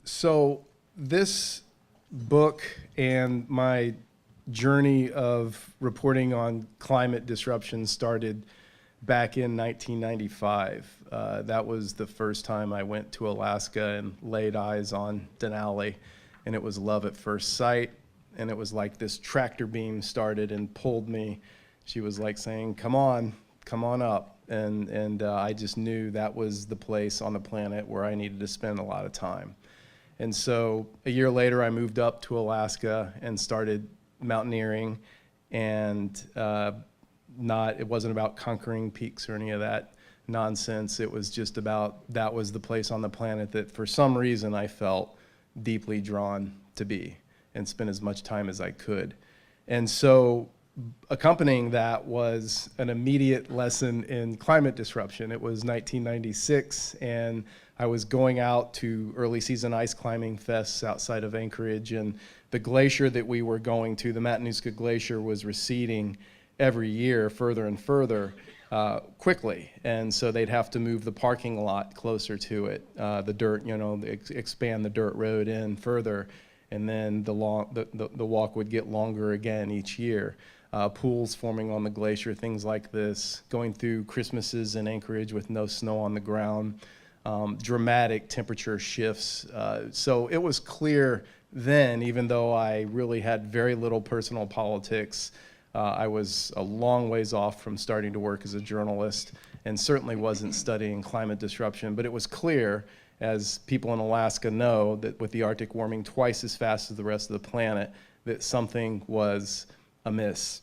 So this book and my journey of reporting on climate disruption started back in 1995. That was the first time I went to Alaska and laid eyes on Denali, and it was love at first sight. And it was like this tractor beam started and pulled me. She was like saying, come on up. And I just knew that was the place on the planet where I needed to spend a lot of time. And so a year later, I moved up to Alaska and started mountaineering. And it wasn't about conquering peaks or any of that nonsense. It was just about that was the place on the planet that for some reason I felt deeply drawn to be and spend as much time as I could. And so accompanying that was an immediate lesson in climate disruption. It was 1996, and I was going out to early season ice climbing fests outside of Anchorage, and the glacier that we were going to, the Matanuska Glacier, was receding every year further and further quickly. And so they'd have to move the parking lot closer to it, the dirt, expand the dirt road in further. And then the walk would get longer again each year. Pools forming on the glacier, things like this, going through Christmases in Anchorage with no snow on the ground, dramatic temperature shifts. So it was clear then, even though I really had very little personal politics, I was a long ways off from starting to work as a journalist and certainly wasn't studying climate disruption, but it was clear, as people in Alaska know, that with the Arctic warming twice as fast as the rest of the planet, that something was amiss.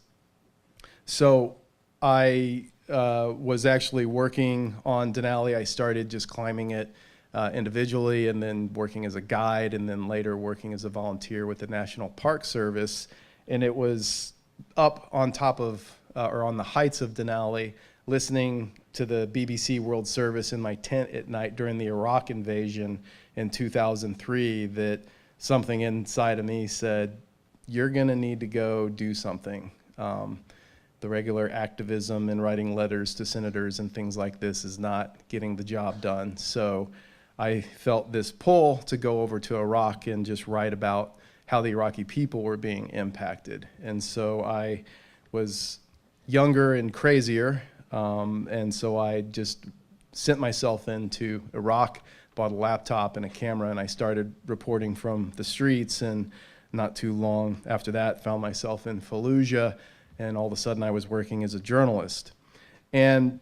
So I was actually working on Denali. I started just climbing it individually and then working as a guide and then later working as a volunteer with the National Park Service. And it was up on top of, or on the heights of Denali, listening to the BBC World Service in my tent at night during the Iraq invasion in 2003 that something inside of me said, you're gonna need to go do something. The regular activism and writing letters to senators and things like this is not getting the job done. So I felt this pull to go over to Iraq and just write about how the Iraqi people were being impacted. And so I was younger and crazier, and so I just sent myself into Iraq, bought a laptop and a camera, and I started reporting from the streets. And not too long after that, found myself in Fallujah, and all of a sudden I was working as a journalist. And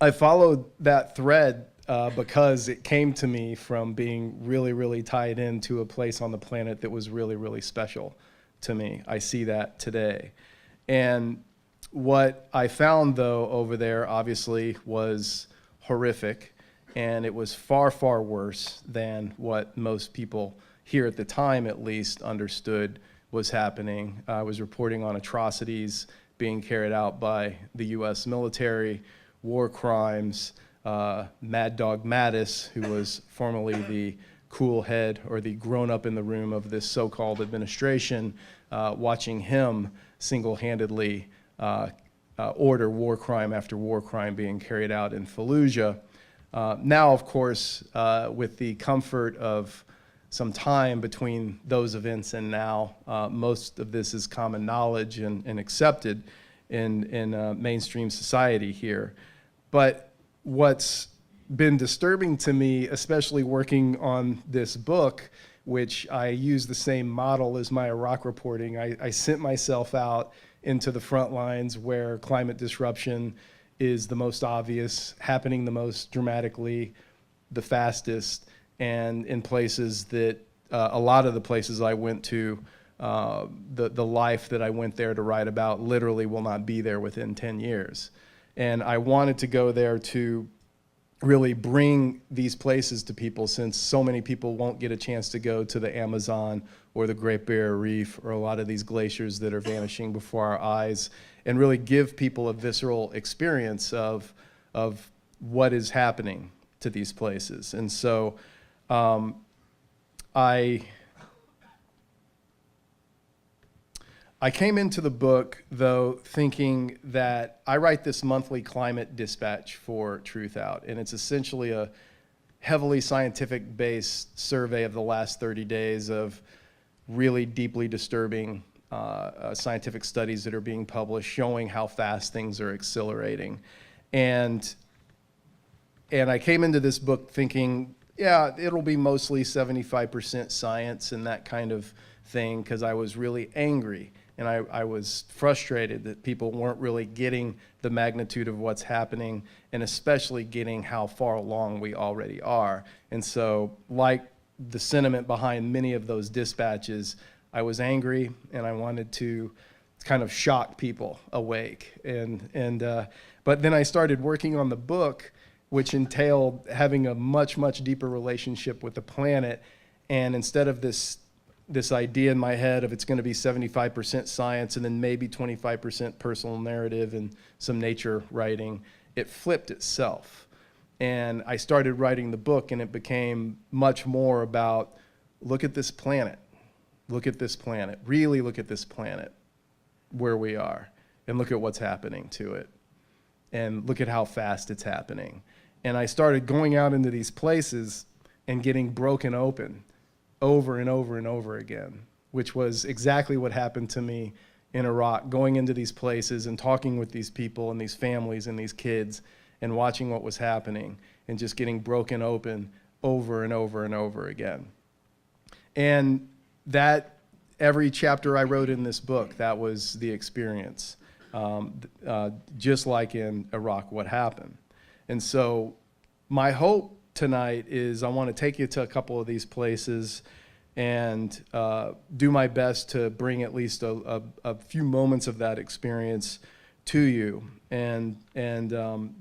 I followed that thread because it came to me from being really, really tied into a place on the planet that was really, really special to me. I see that today. And what I found, though, over there, obviously, was horrific, and it was far, far worse than what most people here at the time, at least, understood was happening. I was reporting on atrocities being carried out by the US military, war crimes. Mad Dog Mattis, who was formerly the cool head or the grown-up in the room of this so-called administration, watching him single-handedly order war crime after war crime being carried out in Fallujah. Now, of course, with the comfort of some time between those events and now, most of this is common knowledge and accepted in mainstream society here. But what's been disturbing to me, especially working on this book, which I use the same model as my Iraq reporting, I sent myself out into the front lines where climate disruption is the most obvious, happening the most dramatically, the fastest, and in places that a lot of the places I went to, the life that I went there to write about literally will not be there within 10 years. And I wanted to go there to really bring these places to people, since so many people won't get a chance to go to the Amazon or the Great Barrier Reef or a lot of these glaciers that are vanishing before our eyes, and really give people a visceral experience of what is happening to these places. And so I came into the book, though, thinking that I write this monthly climate dispatch for Truth Out, and it's essentially a heavily scientific-based survey of the last 30 days of really deeply disturbing scientific studies that are being published showing how fast things are accelerating. And I came into this book thinking, yeah, it'll be mostly 75% science and that kind of thing, because I was really angry and I was frustrated that people weren't really getting the magnitude of what's happening, and especially getting how far along we already are. And so, like the sentiment behind many of those dispatches, I was angry and I wanted to kind of shock people awake. But then I started working on the book, which entailed having a much, much deeper relationship with the planet. And instead of this idea in my head of it's going to be 75% science and then maybe 25% personal narrative and some nature writing, it flipped itself. And I started writing the book, and it became much more about, look at this planet. Look at this planet. Really look at this planet, where we are, and look at what's happening to it. And look at how fast it's happening. And I started going out into these places and getting broken open over and over and over again, which was exactly what happened to me in Iraq, going into these places and talking with these people and these families and these kids and watching what was happening and just getting broken open over and over and over again. And that, every chapter I wrote in this book, that was the experience, just like in Iraq, what happened. And so my hope tonight is I want to take you to a couple of these places and do my best to bring at least a few moments of that experience to you. And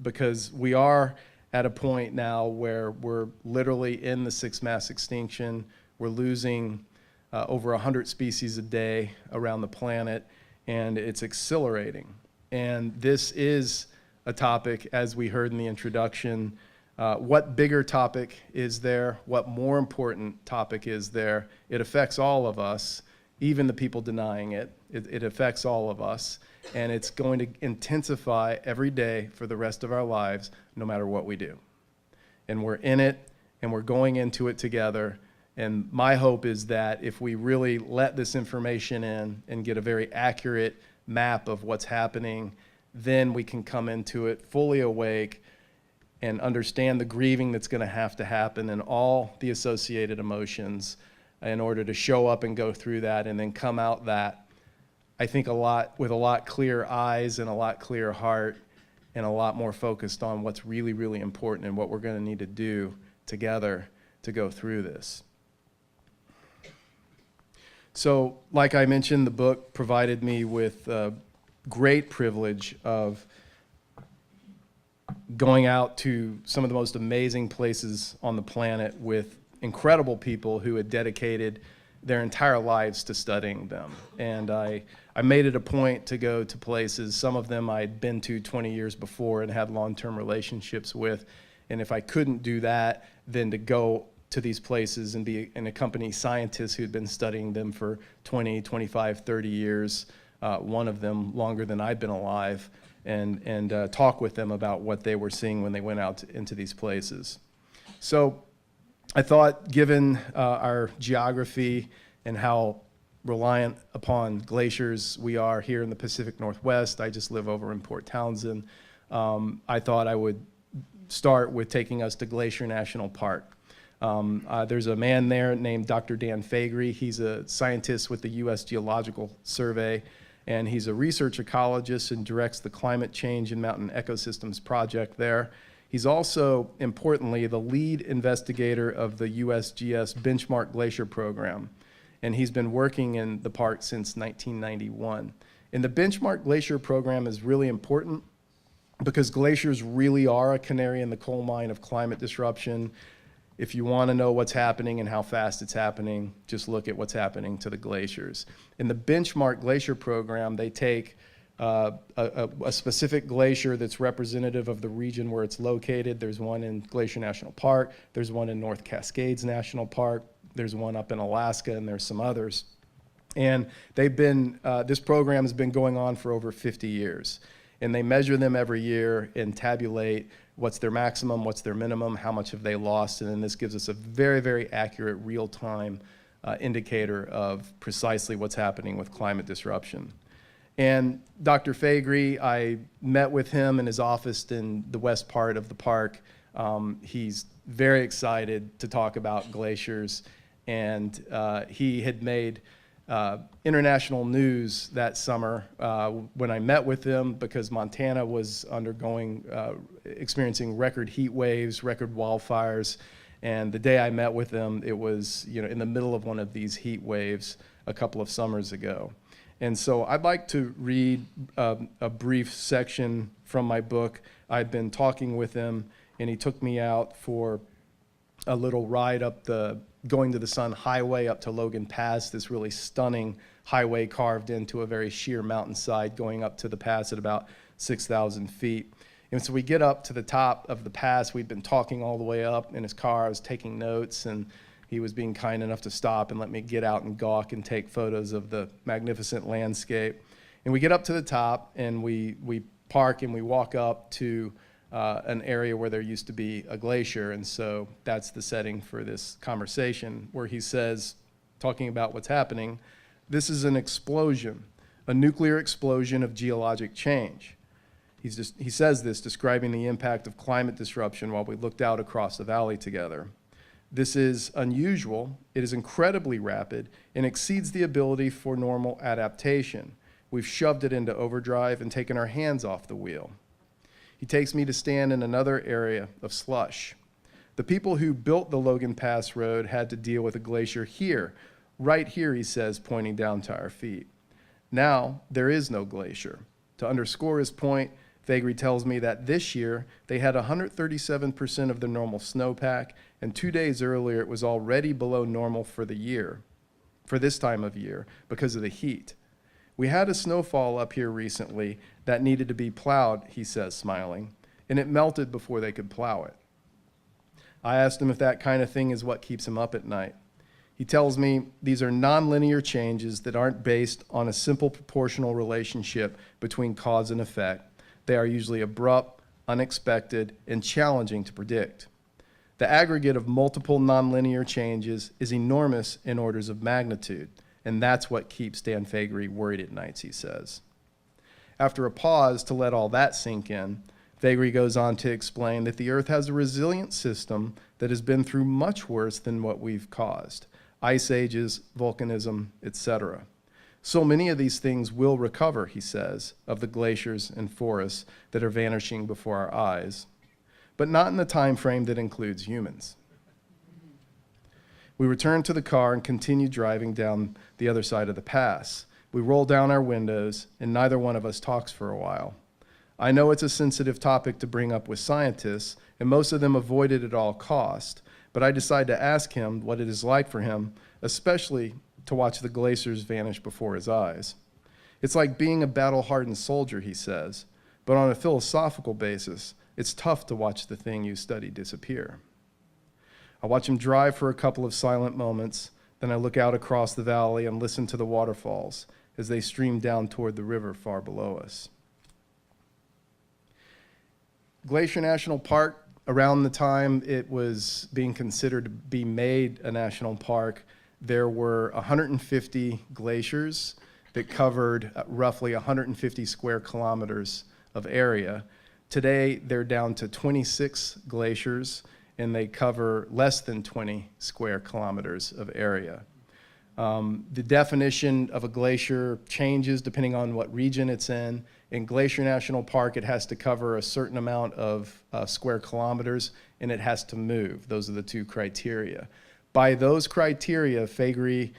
because we are at a point now where we're literally in the sixth mass extinction. We're losing over 100 species a day around the planet, and it's accelerating. And this is a topic, as we heard in the introduction, what bigger topic is there? What more important topic is there? It affects all of us, even the people denying it. It affects all of us, and it's going to intensify every day for the rest of our lives, no matter what we do. And we're in it, and we're going into it together. And my hope is that if we really let this information in and get a very accurate map of what's happening, then we can come into it fully awake and understand the grieving that's going to happen and all the associated emotions in order to show up and go through that and then come out that, I think, with a lot clearer eyes and a lot clearer heart and a lot more focused on what's really, really important and what we're going to need to do together to go through this. So, like I mentioned, the book provided me with great privilege of going out to some of the most amazing places on the planet with incredible people who had dedicated their entire lives to studying them. And I made it a point to go to places, some of them I'd been to 20 years before and had long-term relationships with. And if I couldn't do that, then to go to these places and accompany scientists who'd been studying them for 20, 25, 30 years, one of them longer than I'd been alive, and talk with them about what they were seeing when they went out into these places. So I thought, given our geography and how reliant upon glaciers we are here in the Pacific Northwest, I just live over in Port Townsend, I thought I would start with taking us to Glacier National Park. There's a man there named Dr. Dan Faegre. He's a scientist with the U.S. Geological Survey, and he's a research ecologist and directs the Climate Change and Mountain Ecosystems Project there. He's also, importantly, the lead investigator of the USGS Benchmark Glacier Program, and he's been working in the park since 1991. And the Benchmark Glacier Program is really important because glaciers really are a canary in the coal mine of climate disruption. If you want to know what's happening and how fast it's happening, just look at what's happening to the glaciers. In the Benchmark Glacier Program, they take a specific glacier that's representative of the region where it's located. There's one in Glacier National Park. There's one in North Cascades National Park. There's one up in Alaska, and there's some others. And they've been, this program has been going on for over 50 years. And they measure them every year and tabulate what's their maximum, what's their minimum, how much have they lost, and then this gives us a very, very accurate real-time indicator of precisely what's happening with climate disruption. And Dr. Faegre, I met with him in his office in the west part of the park. He's very excited to talk about glaciers, and he had made international news that summer when I met with him, because Montana was experiencing record heat waves, record wildfires, and the day I met with him, it was in the middle of one of these heat waves a couple of summers ago. And so I'd like to read a brief section from my book. I'd been talking with him, and he took me out for a little ride up the Going to the Sun highway up to Logan Pass, this really stunning highway carved into a very sheer mountainside going up to the pass at about 6,000 feet. And so we get up to the top of the pass. We'd been talking all the way up in his car. I was taking notes, and he was being kind enough to stop and let me get out and gawk and take photos of the magnificent landscape. And we get up to the top, and we park, and we walk up to an area where there used to be a glacier. And so that's the setting for this conversation, where he says, talking about what's happening, this is an explosion, a nuclear explosion of geologic change. He says this, describing the impact of climate disruption while we looked out across the valley together. This is unusual, it is incredibly rapid, and exceeds the ability for normal adaptation. We've shoved it into overdrive and taken our hands off the wheel. He takes me to stand in another area of slush. The people who built the Logan Pass Road had to deal with a glacier here, right here, he says, pointing down to our feet. Now, there is no glacier. To underscore his point, Faegre tells me that this year, they had 137% of the normal snowpack, and 2 days earlier, it was already below normal for the year, for this time of year, because of the heat. We had a snowfall up here recently that needed to be plowed, he says, smiling, and it melted before they could plow it. I asked him if that kind of thing is what keeps him up at night. He tells me these are nonlinear changes that aren't based on a simple proportional relationship between cause and effect. They are usually abrupt, unexpected, and challenging to predict. The aggregate of multiple nonlinear changes is enormous in orders of magnitude. And that's what keeps Dan Faegre worried at nights, he says. After a pause to let all that sink in, Faegre goes on to explain that the Earth has a resilient system that has been through much worse than what we've caused: ice ages, volcanism, etc. So many of these things will recover, he says, of the glaciers and forests that are vanishing before our eyes, but not in the time frame that includes humans. We return to the car and continue driving down the other side of the pass. We roll down our windows, and neither one of us talks for a while. I know it's a sensitive topic to bring up with scientists, and most of them avoid it at all cost, but I decide to ask him what it is like for him, especially to watch the glaciers vanish before his eyes. It's like being a battle-hardened soldier, he says, but on a philosophical basis, it's tough to watch the thing you study disappear. I watch him drive for a couple of silent moments, then I look out across the valley and listen to the waterfalls as they stream down toward the river far below us. Glacier National Park, around the time it was being considered to be made a national park, there were 150 glaciers that covered roughly 150 square kilometers of area. Today, they're down to 26 glaciers, and they cover less than 20 square kilometers of area. The definition of a glacier changes depending on what region it's in. In Glacier National Park, it has to cover a certain amount of square kilometers, and it has to move. Those are the two criteria. By those criteria, Faegre,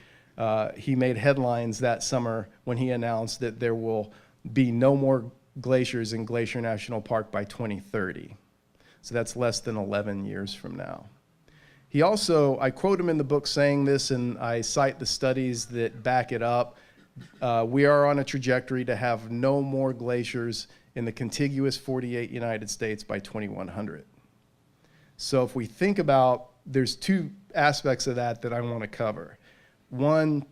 he made headlines that summer when he announced that there will be no more glaciers in Glacier National Park by 2030. So that's less than 11 years from now. He also, I quote him in the book saying this, and I cite the studies that back it up. We are on a trajectory to have no more glaciers in the contiguous 48 United States by 2100. So if we think about, there's two aspects of that I want to cover. One,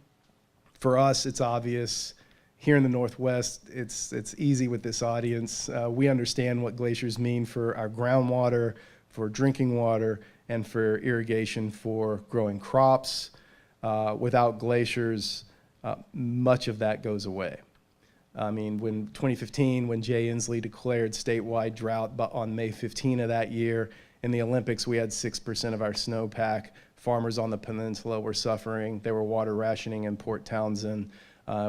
for us, it's obvious. here in the Northwest, it's easy with this audience. We understand what glaciers mean for our groundwater, for drinking water, and for irrigation for growing crops. Without glaciers, much of that goes away. I mean, when 2015, when Jay Inslee declared statewide drought on May 15 of that year, in the Olympics, we had 6% of our snowpack. Farmers on the peninsula were suffering. They were water rationing in Port Townsend.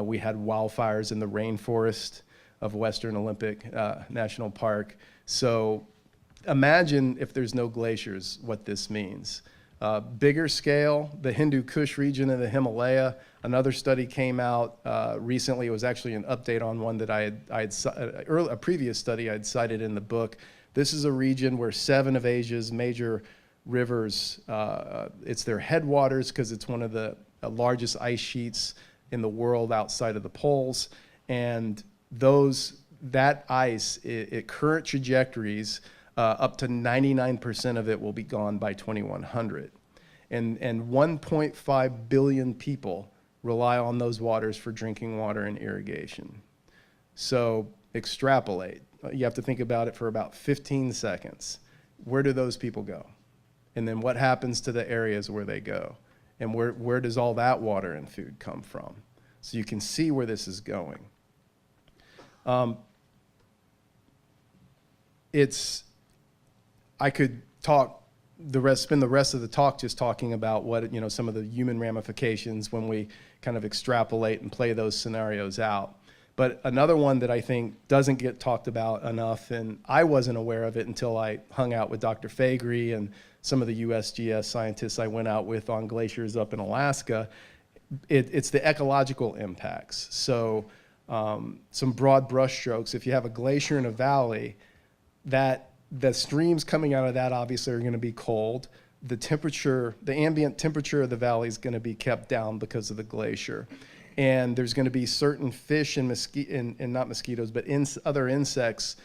We had wildfires in the rainforest of Western Olympic National Park. So imagine if there's no glaciers, what this means. Bigger scale, the Hindu Kush region of the Himalaya. Another study came out recently. It was actually an update on one that a previous study I'd cited in the book. This is a region where 7 of Asia's major rivers, it's their headwaters because it's one of the largest ice sheets in the world outside of the poles. And that ice, at current trajectories, up to 99% of it will be gone by 2100. And 1.5 billion people rely on those waters for drinking water and irrigation. So extrapolate. You have to think about it for about 15 seconds. Where do those people go? And then what happens to the areas where they go? And where does all that water and food come from? So you can see where this is going. I could spend the rest of the talk just talking about what, some of the human ramifications when we kind of extrapolate and play those scenarios out. But another one that I think doesn't get talked about enough, and I wasn't aware of it until I hung out with Dr. Faegre and some of the USGS scientists I went out with on glaciers up in Alaska, it's the ecological impacts. So some broad brushstrokes. If you have a glacier in a valley, the streams coming out of that obviously are going to be cold. The ambient temperature of the valley is going to be kept down because of the glacier. And there's going to be certain fish and not mosquitoes, but other insects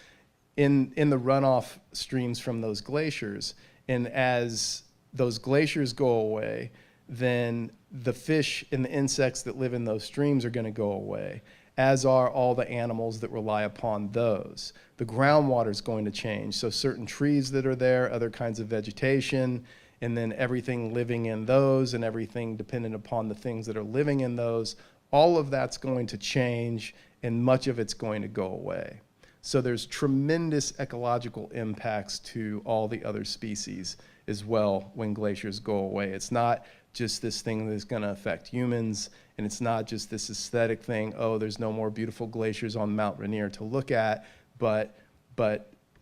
in the runoff streams from those glaciers. And as those glaciers go away, then the fish and the insects that live in those streams are going to go away, as are all the animals that rely upon those. The groundwater is going to change. So certain trees that are there, other kinds of vegetation, and then everything living in those and everything dependent upon the things that are living in those, all of that's going to change and much of it's going to go away. So there's tremendous ecological impacts to all the other species as well when glaciers go away. It's not just this thing that's going to affect humans, and it's not just this aesthetic thing, oh, there's no more beautiful glaciers on Mount Rainier to look at, but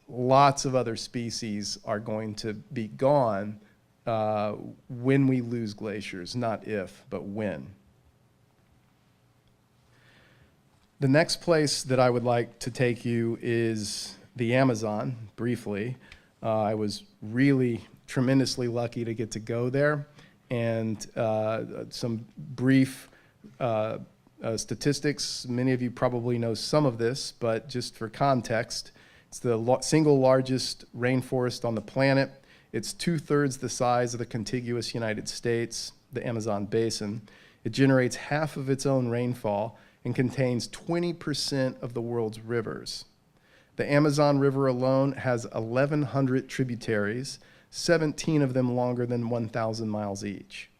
lots of other species are going to be gone when we lose glaciers, not if, but when. The next place that I would like to take you is the Amazon, briefly. I was really tremendously lucky to get to go there. And some brief statistics. Many of you probably know some of this, but just for context, it's the single largest rainforest on the planet. It's 2/3 the size of the contiguous United States, the Amazon basin. It generates half of its own rainfall and contains 20% of the world's rivers. The Amazon River alone has 1,100 tributaries, 17 of them longer than 1,000 miles each.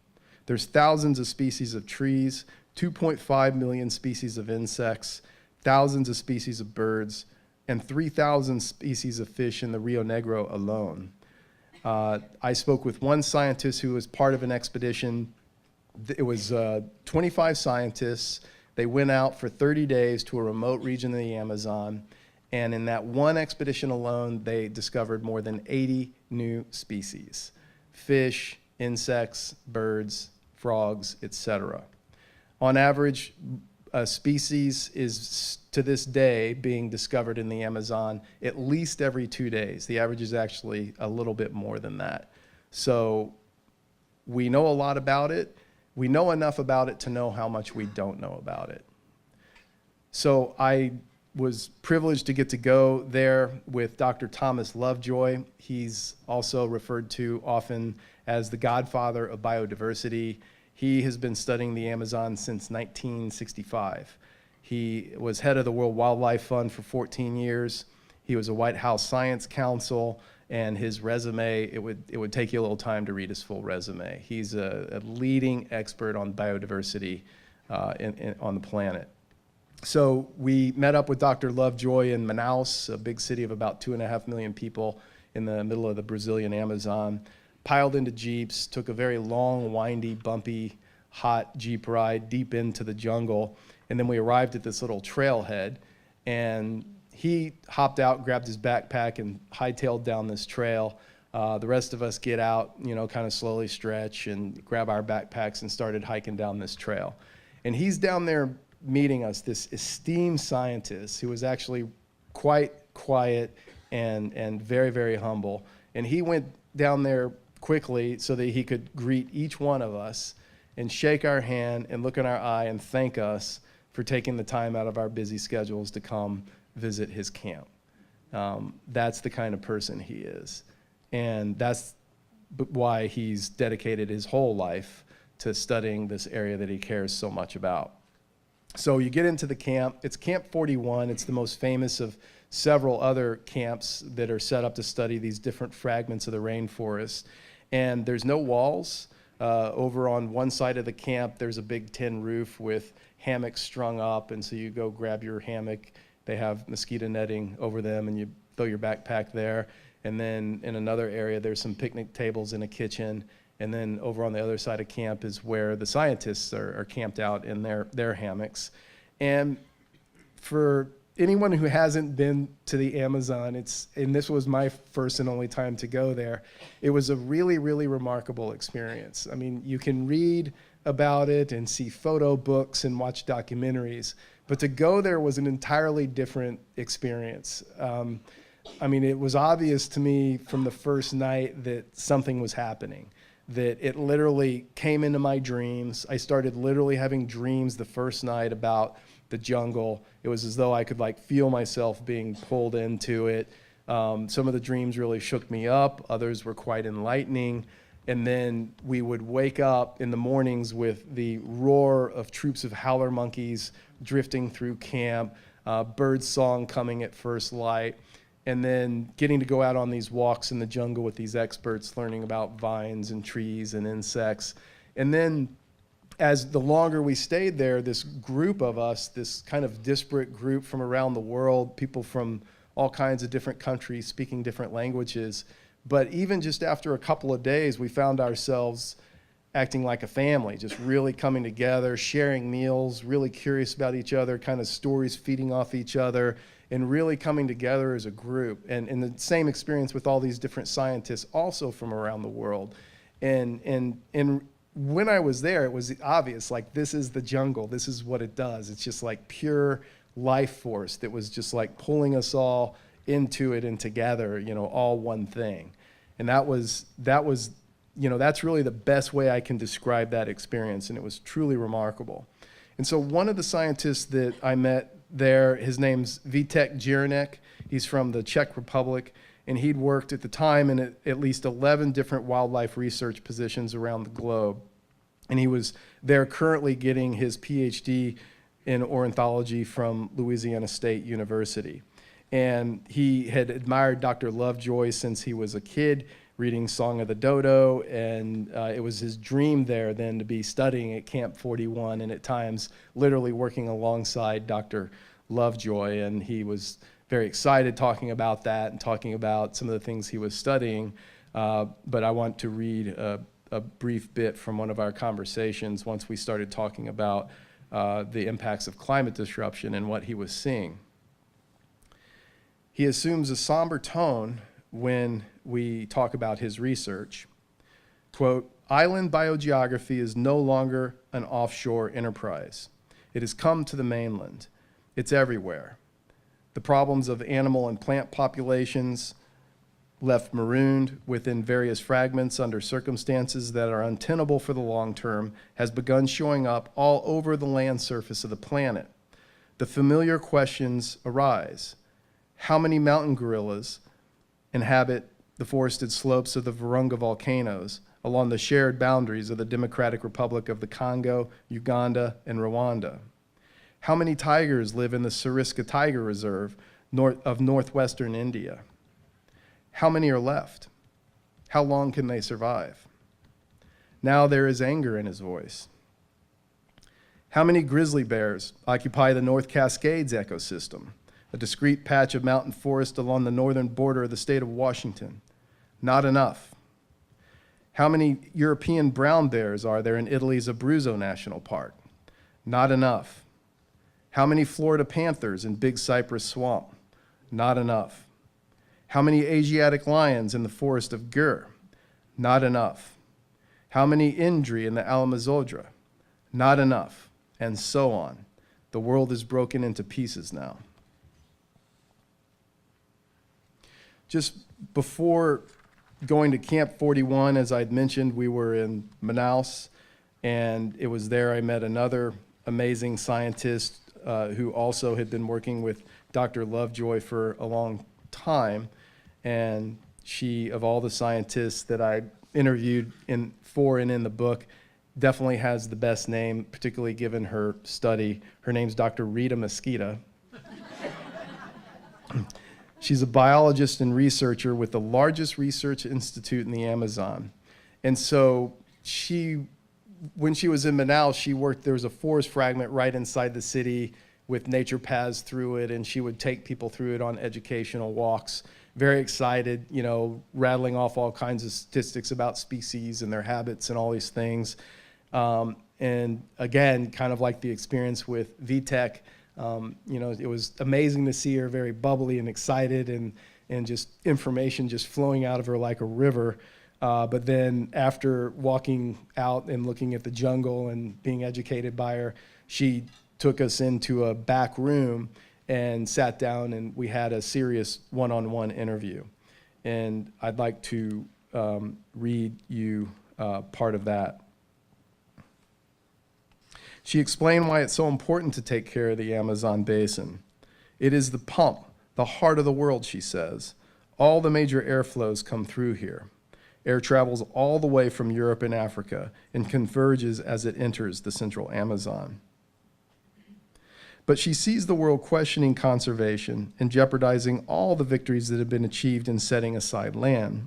There's thousands of species of trees, 2.5 million species of insects, thousands of species of birds, and 3,000 species of fish in the Rio Negro alone. I spoke with one scientist who was part of an expedition. It was 25 scientists. They went out for 30 days to a remote region of the Amazon, and in that one expedition alone, they discovered more than 80 new species: fish, insects, birds, frogs, etc. On average, a species is, to this day, being discovered in the Amazon at least every 2 days. The average is actually a little bit more than that. So we know a lot about it. We know enough about it to know how much we don't know about it. So I was privileged to get to go there with Dr. Thomas Lovejoy. He's also referred to often as the godfather of biodiversity. He has been studying the Amazon since 1965. He was head of the World Wildlife Fund for 14 years. He was a White House Science Counsel, and his resume, it would take you a little time to read his full resume. He's a leading expert on biodiversity on the planet. So we met up with Dr. Lovejoy in Manaus, a big city of about 2.5 million people in the middle of the Brazilian Amazon, piled into Jeeps, took a very long, windy, bumpy, hot Jeep ride deep into the jungle, and then we arrived at this little trailhead, and he hopped out, grabbed his backpack, and hightailed down this trail. The rest of us get out, you know, kind of slowly stretch and grab our backpacks and started hiking down this trail. And he's down there meeting us, this esteemed scientist who was actually quite quiet and very, very humble. And he went down there quickly so that he could greet each one of us and shake our hand and look in our eye and thank us for taking the time out of our busy schedules to come visit his camp. That's the kind of person he is. And that's why he's dedicated his whole life to studying this area that he cares so much about. So you get into the camp. It's Camp 41. It's the most famous of several other camps that are set up to study these different fragments of the rainforest. And there's no walls. Over on one side of the camp, there's a big tin roof with hammocks strung up, and so you go grab your hammock. They have mosquito netting over them, and you throw your backpack there. And then in another area, there's some picnic tables and a kitchen. And then over on the other side of camp is where the scientists are camped out in their hammocks. And for anyone who hasn't been to the Amazon, and this was my first and only time to go there, it was a really, really remarkable experience. I mean, you can read about it and see photo books and watch documentaries, but to go there was an entirely different experience. I mean, it was obvious to me from the first night that something was happening, that it literally came into my dreams. I started literally having dreams the first night about the jungle. It was as though I could like feel myself being pulled into it. Some of the dreams really shook me up. Others were quite enlightening. And then we would wake up in the mornings with the roar of troops of howler monkeys drifting through camp, bird song coming at first light, and then getting to go out on these walks in the jungle with these experts, learning about vines and trees and insects. And then as the longer we stayed there, this group of us, this kind of disparate group from around the world, people from all kinds of different countries speaking different languages, but even just after a couple of days, we found ourselves acting like a family, just really coming together, sharing meals, really curious about each other, kind of stories feeding off each other, and really coming together as a group. And the same experience with all these different scientists also from around the world. And when I was there, it was obvious, like, this is the jungle, this is what it does. It's just like pure life force that was just like pulling us all into it and together, you know, all one thing. And that was, you know, that's really the best way I can describe that experience, and it was truly remarkable. And so one of the scientists that I met there, his name's Vitek Jiranek. He's from the Czech Republic, and he'd worked at the time in at least 11 different wildlife research positions around the globe. And he was there currently getting his PhD in ornithology from Louisiana State University. And he had admired Dr. Lovejoy since he was a kid, reading Song of the Dodo, and it was his dream there then to be studying at Camp 41 and at times literally working alongside Dr. Lovejoy, and he was very excited talking about that and talking about some of the things he was studying. But I want to read a brief bit from one of our conversations once we started talking about the impacts of climate disruption and what he was seeing. He assumes a somber tone when we talk about his research. Quote, "Island biogeography is no longer an offshore enterprise. It has come to the mainland. It's everywhere. The problems of animal and plant populations left marooned within various fragments under circumstances that are untenable for the long term has begun showing up all over the land surface of the planet. The familiar questions arise. How many mountain gorillas inhabit the forested slopes of the Virunga volcanoes along the shared boundaries of the Democratic Republic of the Congo, Uganda, and Rwanda? How many tigers live in the Sariska Tiger Reserve of northwestern India? How many are left? How long can they survive? Now there is anger in his voice. How many grizzly bears occupy the North Cascades ecosystem, a discrete patch of mountain forest along the northern border of the state of Washington? Not enough. How many European brown bears are there in Italy's Abruzzo National Park? Not enough. How many Florida panthers in Big Cypress Swamp? Not enough. How many Asiatic lions in the forest of Gur? Not enough. How many Indri in the Alamazodra? Not enough. And so on. The world is broken into pieces now. Just before going to Camp 41, as I'd mentioned, we were in Manaus, and it was there I met another amazing scientist who also had been working with Dr. Lovejoy for a long time. And she, of all the scientists that I interviewed for and in the book, definitely has the best name, particularly given her study. Her name's Dr. Rita Mesquita. She's a biologist and researcher with the largest research institute in the Amazon. And so when she was in Manaus, there was a forest fragment right inside the city with nature paths through it, and she would take people through it on educational walks. Very excited, rattling off all kinds of statistics about species and their habits and all these things. And again, kind of like the experience with VTech, it was amazing to see her very bubbly and excited and just information just flowing out of her like a river. But then after walking out and looking at the jungle and being educated by her, she took us into a back room and sat down, and we had a serious one-on-one interview. And I'd like to read you part of that. She explained why it's so important to take care of the Amazon basin. It is the pump, the heart of the world, she says. All the major airflows come through here. Air travels all the way from Europe and Africa and converges as it enters the central Amazon. But she sees the world questioning conservation and jeopardizing all the victories that have been achieved in setting aside land.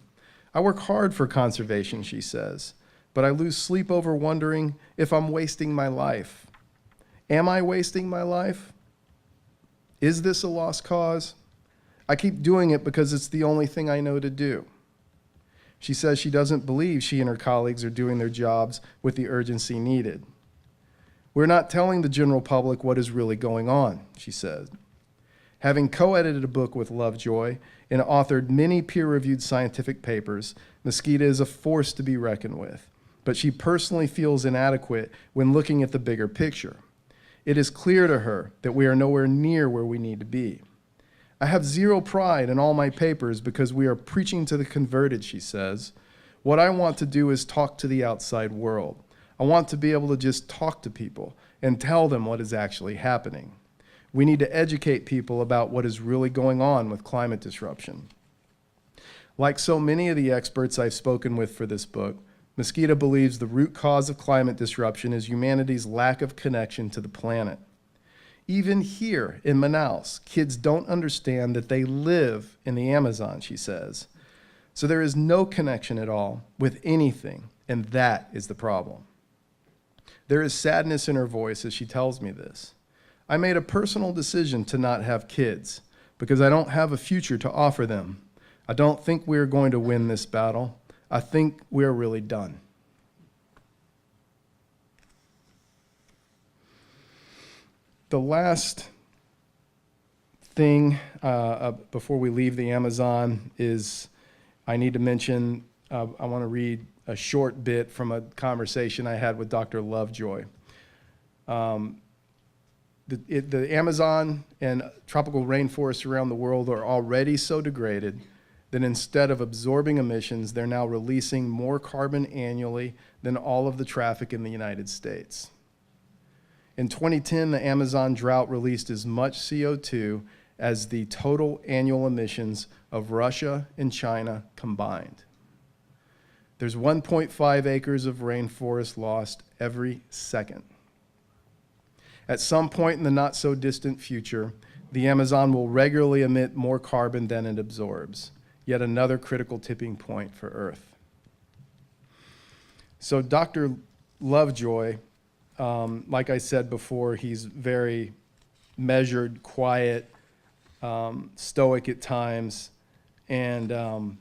I work hard for conservation, she says, but I lose sleep over wondering if I'm wasting my life. Am I wasting my life? Is this a lost cause? I keep doing it because it's the only thing I know to do. She says she doesn't believe she and her colleagues are doing their jobs with the urgency needed. We're not telling the general public what is really going on, she said. Having co-edited a book with Lovejoy and authored many peer-reviewed scientific papers, Mesquita is a force to be reckoned with, but she personally feels inadequate when looking at the bigger picture. It is clear to her that we are nowhere near where we need to be. I have zero pride in all my papers because we are preaching to the converted, she says. What I want to do is talk to the outside world. I want to be able to just talk to people and tell them what is actually happening. We need to educate people about what is really going on with climate disruption. Like so many of the experts I've spoken with for this book, Mesquita believes the root cause of climate disruption is humanity's lack of connection to the planet. Even here in Manaus, kids don't understand that they live in the Amazon, she says. So there is no connection at all with anything, and that is the problem. There is sadness in her voice as she tells me this. I made a personal decision to not have kids because I don't have a future to offer them. I don't think we're going to win this battle. I think we're really done. The last thing before we leave the Amazon is I need to mention, I want to read a short bit from a conversation I had with Dr. Lovejoy. The Amazon and tropical rainforests around the world are already so degraded that instead of absorbing emissions, they're now releasing more carbon annually than all of the traffic in the United States. In 2010, the Amazon drought released as much CO2 as the total annual emissions of Russia and China combined. There's 1.5 acres of rainforest lost every second. At some point in the not-so-distant future, the Amazon will regularly emit more carbon than it absorbs, yet another critical tipping point for Earth. So Dr. Lovejoy, like I said before, he's very measured, quiet, stoic at times, and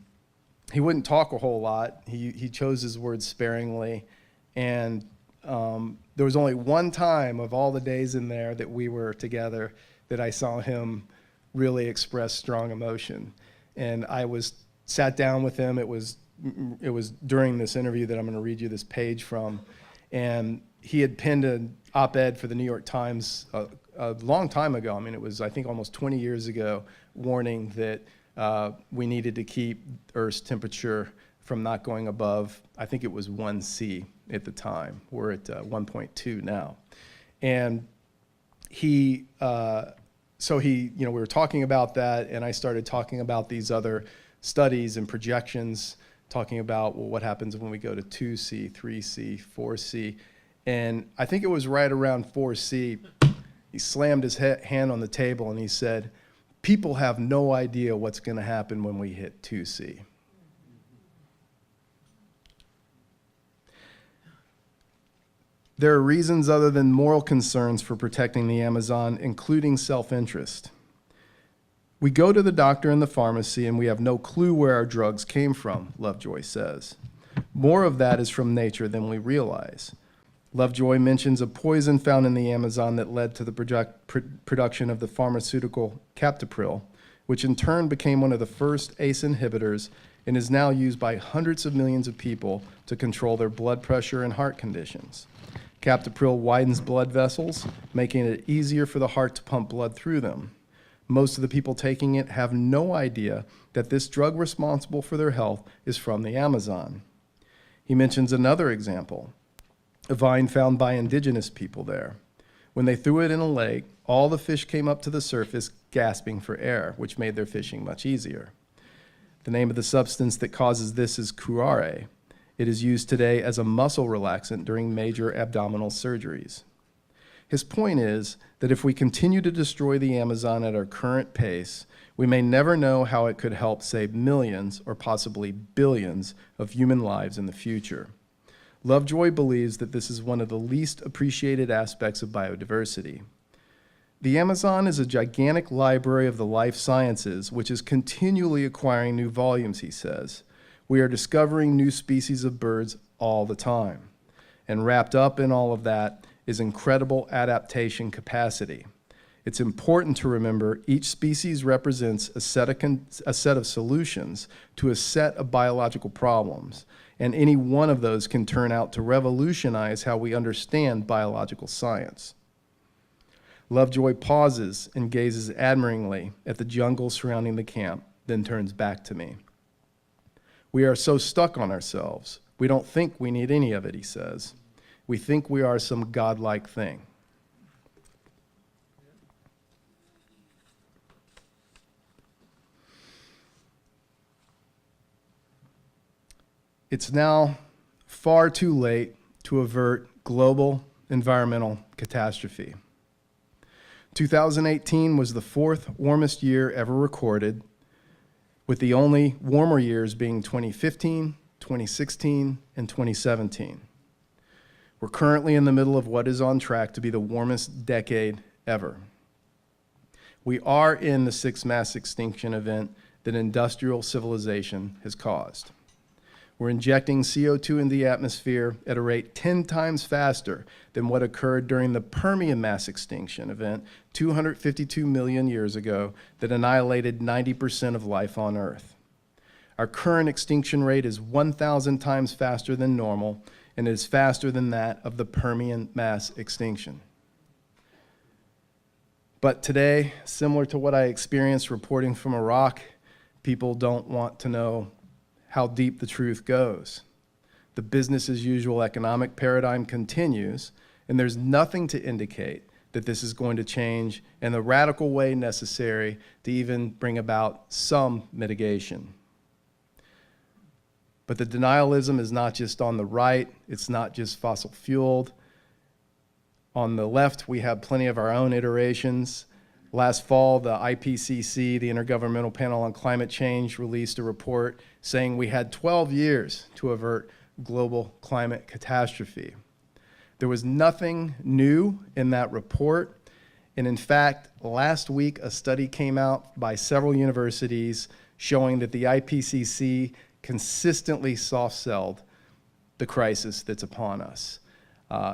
he wouldn't talk a whole lot. He chose his words sparingly, and there was only one time of all the days in there that we were together that I saw him really express strong emotion. And I sat down with him. It was during this interview that I'm going to read you this page from, and he had penned an op-ed for the New York Times a long time ago. I mean, it was, I think, almost 20 years ago, warning that we needed to keep Earth's temperature from not going above, I think it was 1C at the time. We're at 1.2 now. And we were talking about that, and I started talking about these other studies and projections, talking about, well, what happens when we go to 2C, 3C, 4C. And I think it was right around 4C, he slammed his hand on the table and he said, "People have no idea what's going to happen when we hit 2C." There are reasons other than moral concerns for protecting the Amazon, including self-interest. We go to the doctor and the pharmacy and we have no clue where our drugs came from, Lovejoy says. More of that is from nature than we realize. Lovejoy mentions a poison found in the Amazon that led to the production of the pharmaceutical captopril, which in turn became one of the first ACE inhibitors and is now used by hundreds of millions of people to control their blood pressure and heart conditions. Captopril widens blood vessels, making it easier for the heart to pump blood through them. Most of the people taking it have no idea that this drug responsible for their health is from the Amazon. He mentions another example, a vine found by indigenous people there. When they threw it in a lake, all the fish came up to the surface gasping for air, which made their fishing much easier. The name of the substance that causes this is curare. It is used today as a muscle relaxant during major abdominal surgeries. His point is that if we continue to destroy the Amazon at our current pace, we may never know how it could help save millions or possibly billions of human lives in the future. Lovejoy believes that this is one of the least appreciated aspects of biodiversity. The Amazon is a gigantic library of the life sciences, which is continually acquiring new volumes, he says. We are discovering new species of birds all the time. And wrapped up in all of that is incredible adaptation capacity. It's important to remember each species represents a set of solutions to a set of biological problems, and any one of those can turn out to revolutionize how we understand biological science. Lovejoy pauses and gazes admiringly at the jungle surrounding the camp, then turns back to me. We are so stuck on ourselves. We don't think we need any of it, he says. We think we are some godlike thing. It's now far too late to avert global environmental catastrophe. 2018 was the fourth warmest year ever recorded, with the only warmer years being 2015, 2016, and 2017. We're currently in the middle of what is on track to be the warmest decade ever. We are in the sixth mass extinction event that industrial civilization has caused. We're injecting CO2 into the atmosphere at a rate 10 times faster than what occurred during the Permian mass extinction event 252 million years ago that annihilated 90% of life on Earth. Our current extinction rate is 1,000 times faster than normal and is faster than that of the Permian mass extinction. But today, similar to what I experienced reporting from Iraq, people don't want to know how deep the truth goes. The business as usual economic paradigm continues, and there's nothing to indicate that this is going to change in the radical way necessary to even bring about some mitigation. But the denialism is not just on the right, it's not just fossil fueled. On the left, we have plenty of our own iterations. Last fall, the IPCC, the Intergovernmental Panel on Climate Change, released a report saying we had 12 years to avert global climate catastrophe. There was nothing new in that report. And in fact, last week, a study came out by several universities showing that the IPCC consistently soft-selled the crisis that's upon us.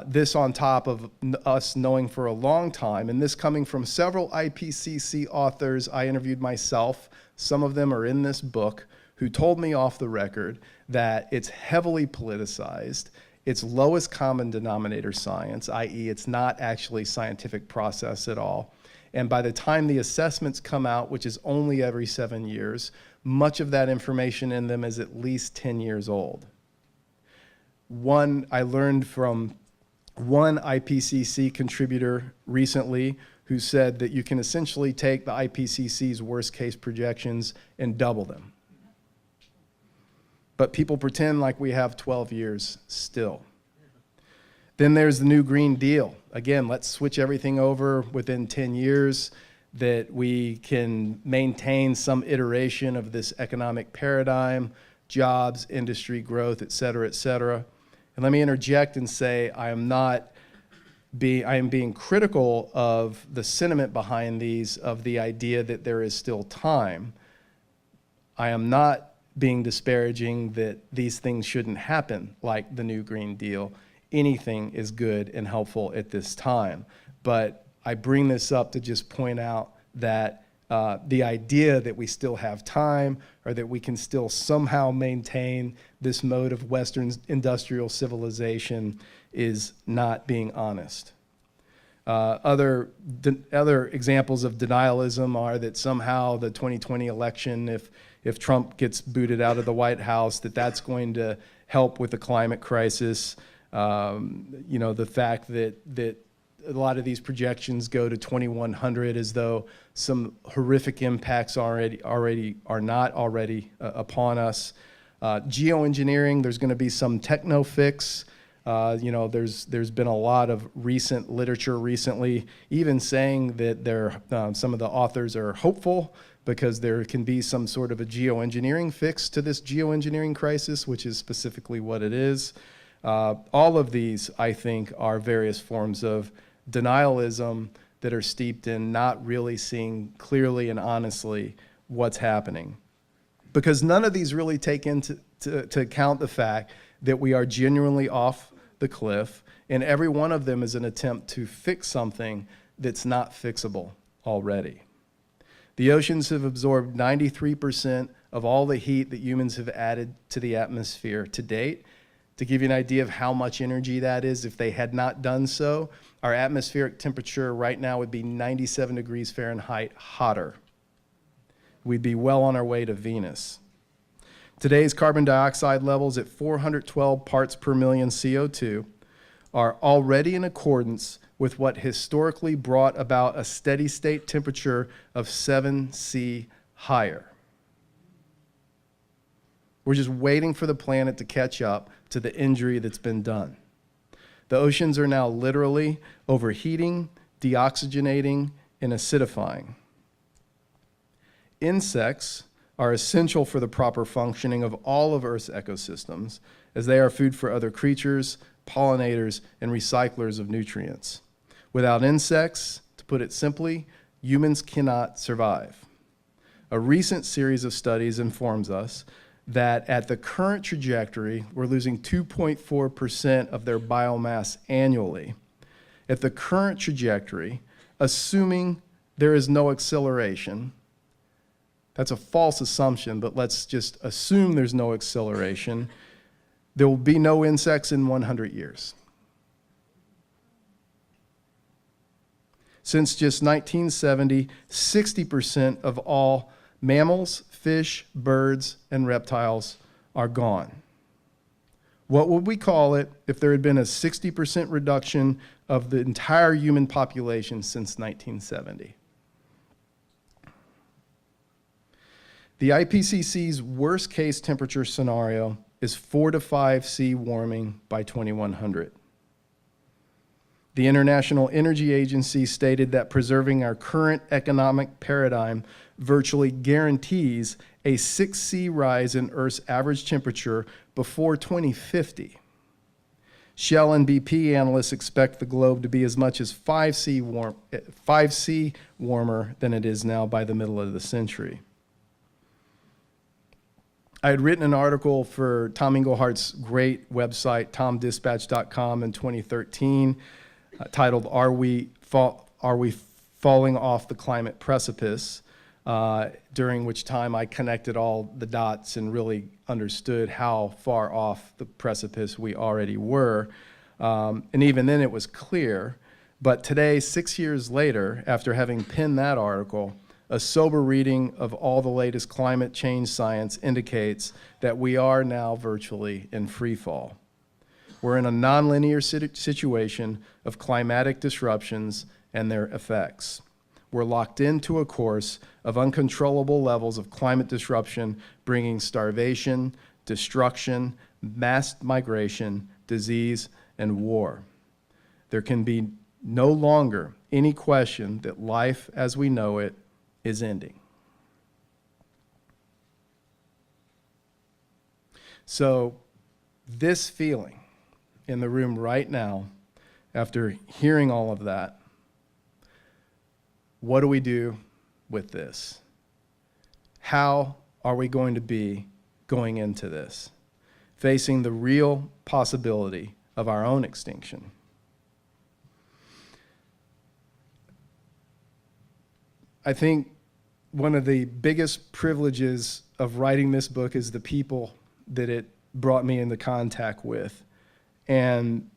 This on top of us knowing for a long time, and this coming from several IPCC authors I interviewed myself, some of them are in this book, who told me off the record that it's heavily politicized, it's lowest common denominator science, i.e. it's not actually scientific process at all. And by the time the assessments come out, which is only every 7 years, much of that information in them is at least 10 years old. I learned from one IPCC contributor recently who said that you can essentially take the IPCC's worst case projections and double them. But people pretend like we have 12 years still. Then there's the new Green Deal. Again, let's switch everything over within 10 years, that we can maintain some iteration of this economic paradigm, jobs, industry growth, et cetera, et cetera. And let me interject and say I am being critical of the sentiment behind these, of the idea that there is still time. I am not being disparaging that these things shouldn't happen, like the new Green Deal. Anything is good and helpful at this time. But I bring this up to just point out that the idea that we still have time, or that we can still somehow maintain this mode of Western industrial civilization, is not being honest. Other examples of denialism are that somehow the 2020 election, if Trump gets booted out of the White House, that's going to help with the climate crisis. The fact that a lot of these projections go to 2100 as though some horrific impacts are not already upon us. Geoengineering, there's going to be some techno fix. There's been a lot of recent literature recently, even saying that some of the authors are hopeful because there can be some sort of a geoengineering fix to this geoengineering crisis, which is specifically what it is. All of these, I think, are various forms of denialism that are steeped in not really seeing clearly and honestly what's happening. Because none of these really take into account the fact that we are genuinely off the cliff, and every one of them is an attempt to fix something that's not fixable already. The oceans have absorbed 93% of all the heat that humans have added to the atmosphere to date. To give you an idea of how much energy that is, if they had not done so, our atmospheric temperature right now would be 97 degrees Fahrenheit hotter. We'd be well on our way to Venus. Today's carbon dioxide levels at 412 parts per million CO2 are already in accordance with what historically brought about a steady state temperature of 7°C higher. We're just waiting for the planet to catch up to the injury that's been done. The oceans are now literally overheating, deoxygenating, and acidifying. Insects are essential for the proper functioning of all of Earth's ecosystems, as they are food for other creatures, pollinators, and recyclers of nutrients. Without insects, to put it simply, humans cannot survive. A recent series of studies informs us that at the current trajectory, we're losing 2.4% of their biomass annually. At the current trajectory, assuming there is no acceleration, that's a false assumption, but let's just assume there's no acceleration, there will be no insects in 100 years. Since just 1970, 60% of all mammals, fish, birds, and reptiles are gone. What would we call it if there had been a 60% reduction of the entire human population since 1970? The IPCC's worst case temperature scenario is 4 to 5 C warming by 2100. The International Energy Agency stated that preserving our current economic paradigm virtually guarantees a 6°C rise in Earth's average temperature before 2050. Shell and BP analysts expect the globe to be as much as 5°C warmer than it is now by the middle of the century. I had written an article for Tom Englehart's great website, tomdispatch.com, in 2013, titled "Are We Falling Off the Climate Precipice?" During which time I connected all the dots and really understood how far off the precipice we already were. And even then it was clear. But today, 6 years later, after having penned that article, a sober reading of all the latest climate change science indicates that we are now virtually in free fall. We're in a nonlinear situation of climatic disruptions and their effects. We're locked into a course of uncontrollable levels of climate disruption, bringing starvation, destruction, mass migration, disease, and war. There can be no longer any question that life as we know it is ending. So this feeling in the room right now, after hearing all of that, what do we do with this? How are we going to be going into this, facing the real possibility of our own extinction? I think one of the biggest privileges of writing this book is the people that it brought me into contact with. And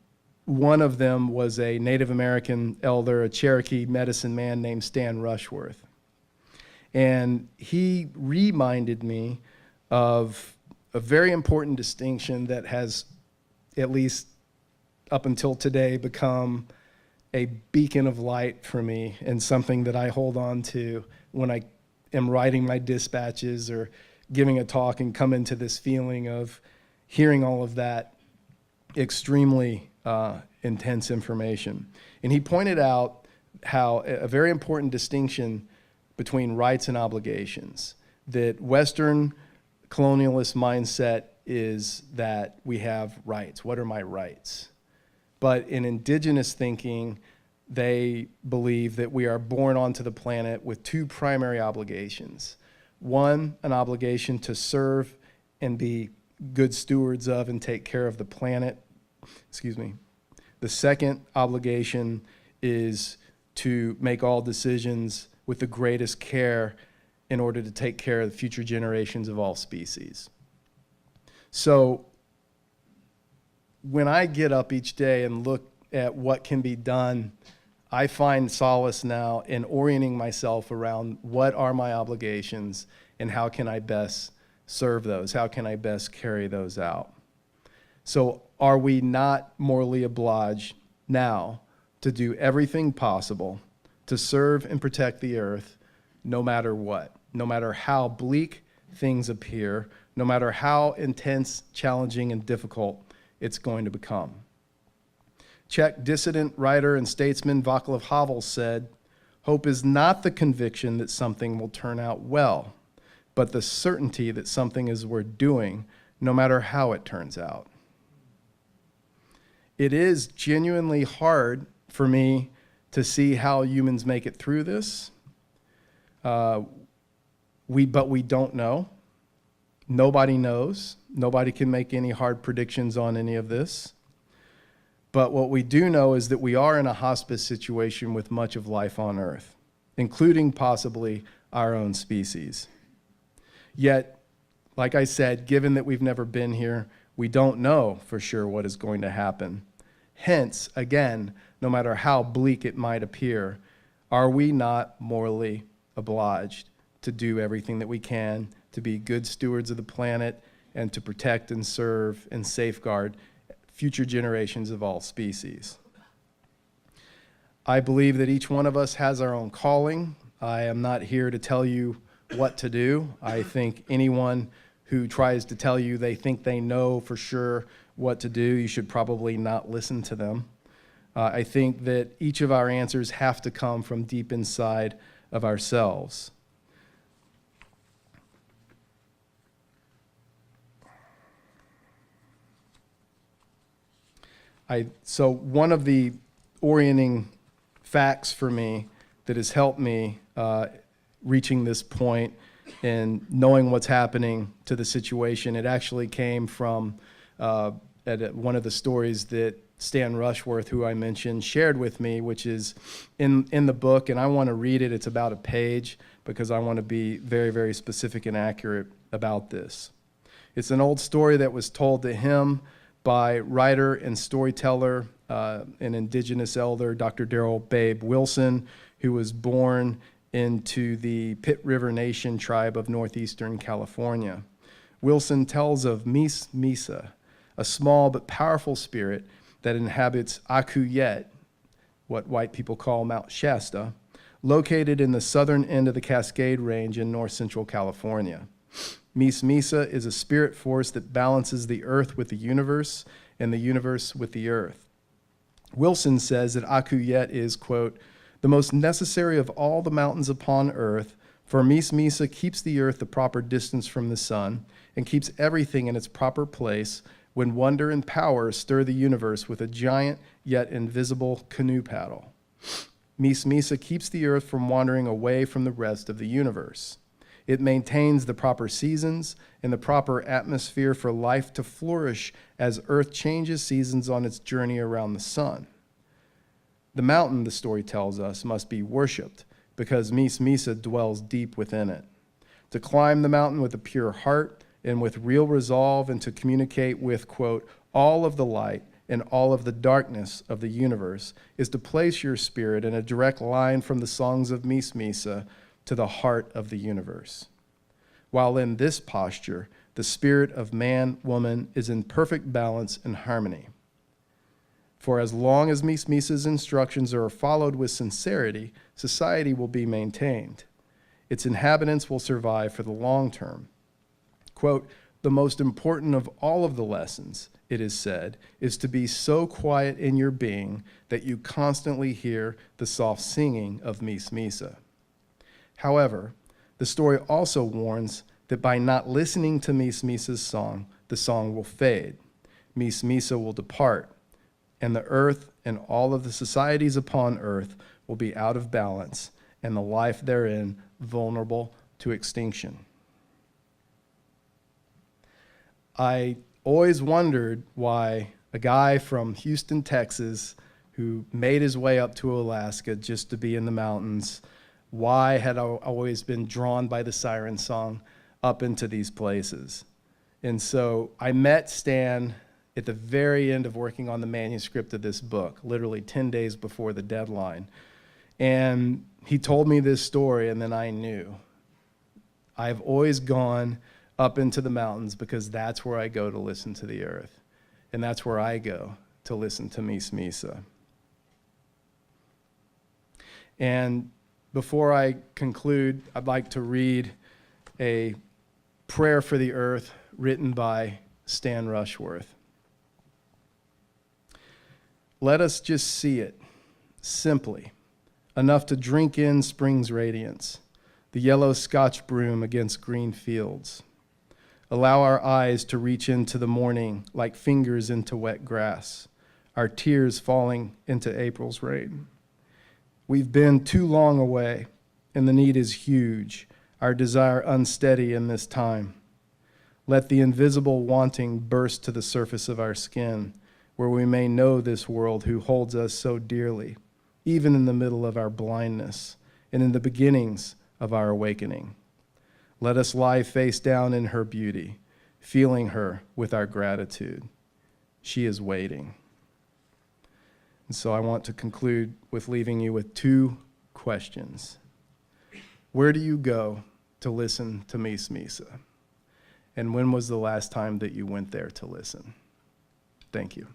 one of them was a Native American elder, a Cherokee medicine man named Stan Rushworth. And he reminded me of a very important distinction that has, at least up until today, become a beacon of light for me and something that I hold on to when I am writing my dispatches or giving a talk and come into this feeling of hearing all of that extremely intense information. And he pointed out how a very important distinction between rights and obligations, that Western colonialist mindset is that we have rights. What are my rights? But in indigenous thinking, they believe that we are born onto the planet with two primary obligations. One, an obligation to serve and be good stewards of and take care of the planet. The second obligation is to make all decisions with the greatest care in order to take care of the future generations of all species. So when I get up each day and look at what can be done, I find solace now in orienting myself around what are my obligations and how can I best serve those? How can I best carry those out? So are we not morally obliged now to do everything possible to serve and protect the earth no matter what, no matter how bleak things appear, no matter how intense, challenging, and difficult it's going to become? Czech dissident writer and statesman Václav Havel said, "Hope is not the conviction that something will turn out well, but the certainty that something is worth doing no matter how it turns out." It is genuinely hard for me to see how humans make it through this. But we don't know. Nobody knows. Nobody can make any hard predictions on any of this. But what we do know is that we are in a hospice situation with much of life on Earth, including possibly our own species. Yet, like I said, given that we've never been here, we don't know for sure what is going to happen. Hence, again, no matter how bleak it might appear, are we not morally obliged to do everything that we can to be good stewards of the planet and to protect and serve and safeguard future generations of all species? I believe that each one of us has our own calling. I am not here to tell you what to do. I think anyone who tries to tell you they think they know for sure what to do, you should probably not listen to them. I think that each of our answers have to come from deep inside of ourselves. So one of the orienting facts for me that has helped me reaching this point and knowing what's happening to the situation, it actually came from one of the stories that Stan Rushworth, who I mentioned, shared with me, which is in the book, and I want to read it. It's about a page because I want to be very, very specific and accurate about this. It's an old story that was told to him by writer and storyteller, an indigenous elder, Dr. Daryl "Babe" Wilson, who was born into the Pit River Nation tribe of northeastern California. Wilson tells of Mis Misa, a small but powerful spirit that inhabits Akuyet, what white people call Mount Shasta, located in the southern end of the Cascade Range in north central California. Mis Misa is a spirit force that balances the earth with the universe and the universe with the earth. Wilson says that Akuyet is, quote, the most necessary of all the mountains upon earth, for Mis Misa keeps the earth the proper distance from the sun and keeps everything in its proper place when wonder and power stir the universe with a giant yet invisible canoe paddle. Mis Misa keeps the earth from wandering away from the rest of the universe. It maintains the proper seasons and the proper atmosphere for life to flourish as Earth changes seasons on its journey around the sun. The mountain, the story tells us, must be worshipped because Mis Misa dwells deep within it. To climb the mountain with a pure heart and with real resolve and to communicate with, quote, all of the light and all of the darkness of the universe is to place your spirit in a direct line from the songs of Mis Misa to the heart of the universe. While in this posture, the spirit of man, woman is in perfect balance and harmony. For as long as Mis Misa's instructions are followed with sincerity, society will be maintained. Its inhabitants will survive for the long term. Quote, the most important of all of the lessons, it is said, is to be so quiet in your being that you constantly hear the soft singing of Mis Misa. However, the story also warns that by not listening to Mis Misa's song, the song will fade. Mis Misa will depart, and the earth and all of the societies upon earth will be out of balance, and the life therein vulnerable to extinction. I always wondered why a guy from Houston, Texas, who made his way up to Alaska just to be in the mountains, why had I always been drawn by the siren song up into these places? And so I met Stan at the very end of working on the manuscript of this book, literally 10 days before the deadline. And he told me this story, and then I knew. I've always gone up into the mountains because that's where I go to listen to the earth. And that's where I go to listen to Mis Misa. And before I conclude, I'd like to read a prayer for the earth written by Stan Rushworth. Let us just see it, simply, enough to drink in spring's radiance, the yellow Scotch broom against green fields. Allow our eyes to reach into the morning like fingers into wet grass, our tears falling into April's rain. We've been too long away, and the need is huge, our desire unsteady in this time. Let the invisible wanting burst to the surface of our skin, where we may know this world who holds us so dearly, even in the middle of our blindness and in the beginnings of our awakening. Let us lie face down in her beauty, feeling her with our gratitude. She is waiting. And so I want to conclude with leaving you with two questions. Where do you go to listen to Mis Misa? And when was the last time that you went there to listen? Thank you.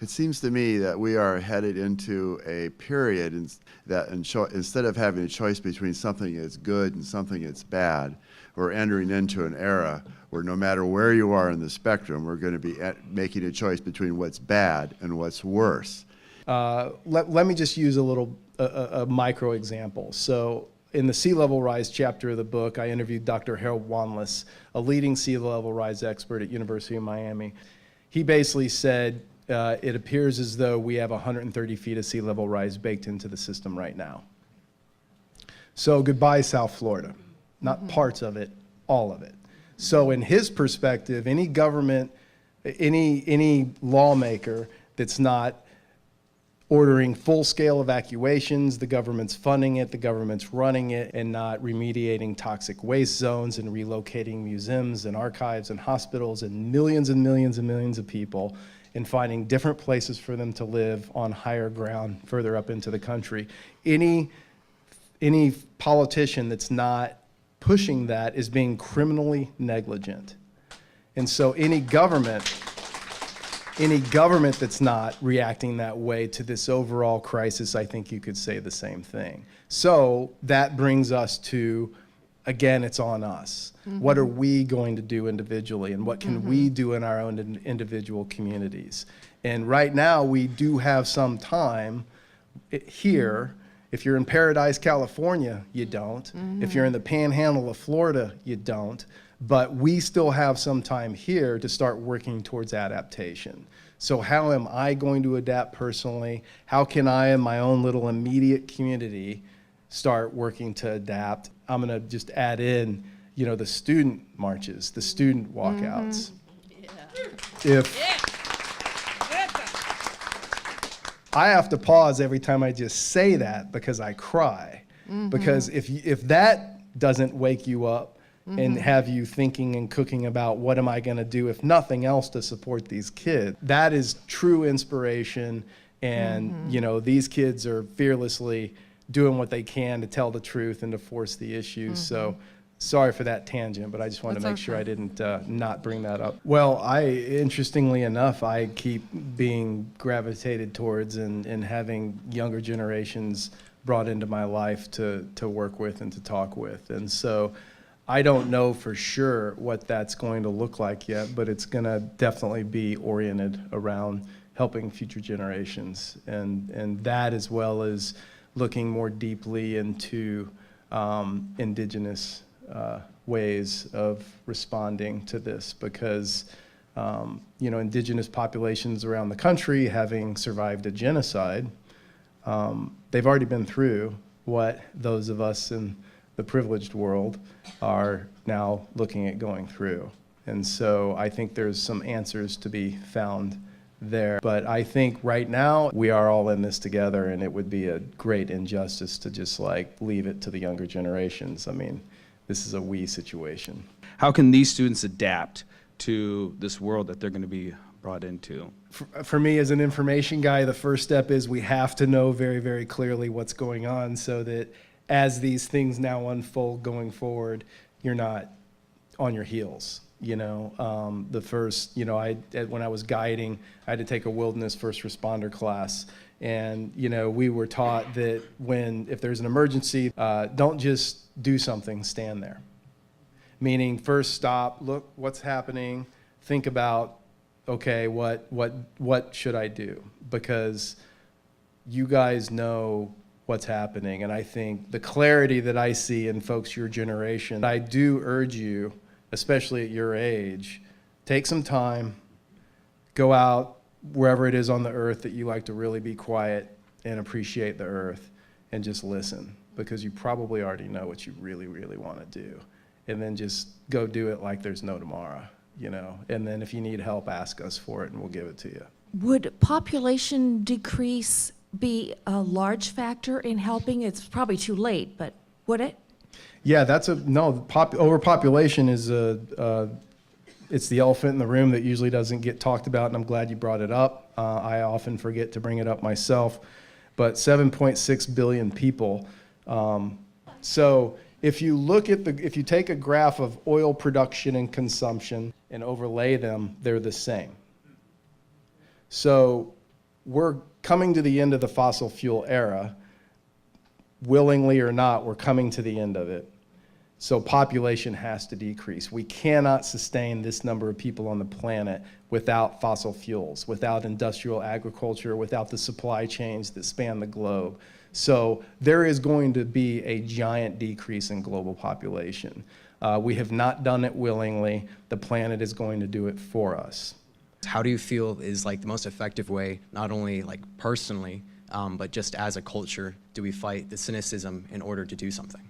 It seems to me that we are headed into a period that instead of having a choice between something that's good and something that's bad, we're entering into an era where no matter where you are in the spectrum, we're going to be making a choice between what's bad and what's worse. Let me just use a micro example. So in the sea level rise chapter of the book, I interviewed Dr. Harold Wanless, a leading sea level rise expert at University of Miami. He basically said, it appears as though we have 130 feet of sea level rise baked into the system right now. So goodbye, South Florida. Not parts of it, all of it. So in his perspective, any government, any lawmaker that's not ordering full-scale evacuations, the government's funding it, the government's running it, and not remediating toxic waste zones and relocating museums and archives and hospitals and millions and millions and millions of people and finding different places for them to live on higher ground further up into the country. Any politician that's not pushing that is being criminally negligent. And so any government that's not reacting that way to this overall crisis, I think you could say the same thing. So that brings us to, again, it's on us. What are we going to do individually, and what can we do in our own individual communities? And right now, we do have some time here. If you're in Paradise, California, you don't. If you're in the Panhandle of Florida, you don't. But we still have some time here to start working towards adaptation. So how am I going to adapt personally? How can I, in my own little immediate community, start working to adapt? I'm going to just add in, the student marches, the student walkouts. I have to pause every time I just say that because I cry. Because if that doesn't wake you up and have you thinking and cooking about what am I going to do, if nothing else, to support these kids, that is true inspiration. And these kids are fearlessly doing what they can to tell the truth and to force the issues. So sorry for that tangent, but I just wanted to make sure I didn't not bring that up. Well, interestingly enough, I keep being gravitated towards and having younger generations brought into my life to work with and to talk with. And so I don't know for sure what that's going to look like yet, but it's going to definitely be oriented around helping future generations. And that, as well as looking more deeply into indigenous ways of responding to this, because indigenous populations around the country, having survived a genocide, they've already been through what those of us in the privileged world are now looking at going through. And so I think there's some answers to be found there. But I think right now we are all in this together, and it would be a great injustice to just leave it to the younger generations. I mean, this is a we situation. How can these students adapt to this world that they're going to be brought into? For me, as an information guy, the first step is we have to know very, very clearly what's going on, so that as these things now unfold going forward, you're not on your heels. The first, when I was guiding, I had to take a wilderness first responder class. And, we were taught that if there's an emergency, don't just do something, stand there. Meaning, first stop, look what's happening, think about, okay, what should I do? Because you guys know what's happening. And I think the clarity that I see in folks your generation, I do urge you, especially at your age, take some time, go out wherever it is on the earth that you like to really be quiet and appreciate the earth, and just listen, because you probably already know what you really, really want to do. And then just go do it like there's no tomorrow, and then if you need help, ask us for it and we'll give it to you. Would population decrease be a large factor in helping? It's probably too late, but would it? Yeah, overpopulation is it's the elephant in the room that usually doesn't get talked about, and I'm glad you brought it up. I often forget to bring it up myself, but 7.6 billion people. So if you take a graph of oil production and consumption and overlay them, they're the same. So we're coming to the end of the fossil fuel era. Willingly or not, we're coming to the end of it. So population has to decrease. We cannot sustain this number of people on the planet without fossil fuels, without industrial agriculture, without the supply chains that span the globe. So there is going to be a giant decrease in global population. We have not done it willingly. The planet is going to do it for us. How do you feel is like the most effective way, not only like personally, but just as a culture, do we fight the cynicism in order to do something?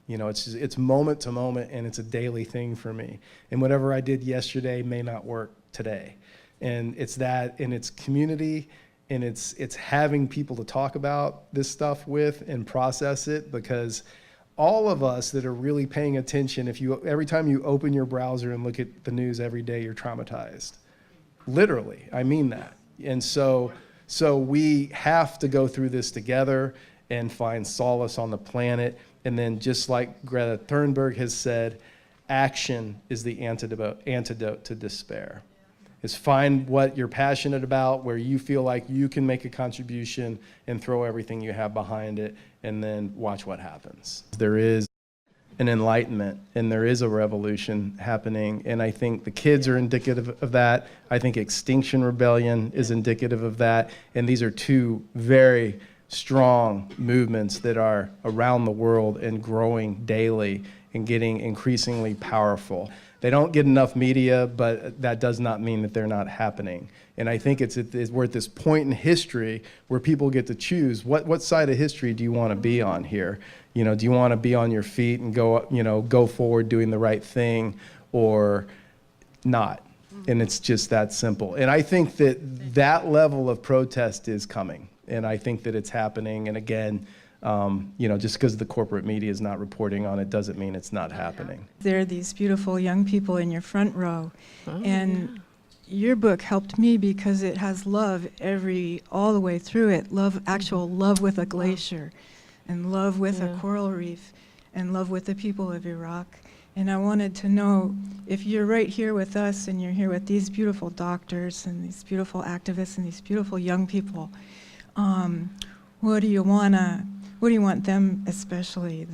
You know, it's moment to moment, and it's a daily thing for me. And whatever I did yesterday may not work today. And it's that, and it's community, and it's having people to talk about this stuff with and process it, because all of us that are really paying attention, every time you open your browser and look at the news every day, you're traumatized. Literally, I mean that. And so we have to go through this together and find solace on the planet. And then, just like Greta Thunberg has said, action is the antidote to despair. Is find what you're passionate about, where you feel like you can make a contribution, and throw everything you have behind it, and then watch what happens. There is an enlightenment, and there is a revolution happening, and I think the kids are indicative of that. I think Extinction Rebellion is indicative of that, and these are two very strong movements that are around the world and growing daily and getting increasingly powerful. They don't get enough media, but that does not mean that they're not happening. And I think we're at this point in history where people get to choose what side of history do you want to be on here? You know, do you want to be on your feet and go forward doing the right thing, or not? And it's just that simple. And I think that level of protest is coming. And I think that it's happening. And again, just because the corporate media is not reporting on it doesn't mean it's not happening. There are these beautiful young people in your front row. And your book helped me because it has love all the way through it. Actual love with a glacier, and love with a coral reef, and love with the people of Iraq. And I wanted to know, if you're right here with us and you're here with these beautiful doctors and these beautiful activists and these beautiful young people, what do you want them, especially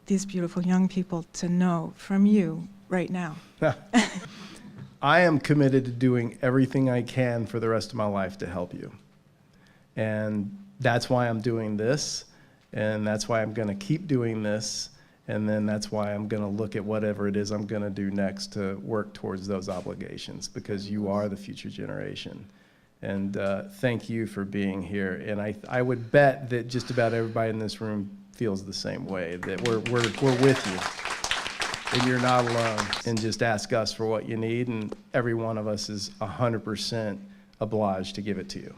these beautiful young people, to know from you right now? I am committed to doing everything I can for the rest of my life to help you. And that's why I'm doing this, and that's why I'm going to keep doing this, and then that's why I'm going to look at whatever it is I'm going to do next to work towards those obligations, because you are the future generation. And thank you for being here. And I would bet that just about everybody in this room feels the same way, that we're with you, and you're not alone. And just ask us for what you need, and every one of us is 100% obliged to give it to you.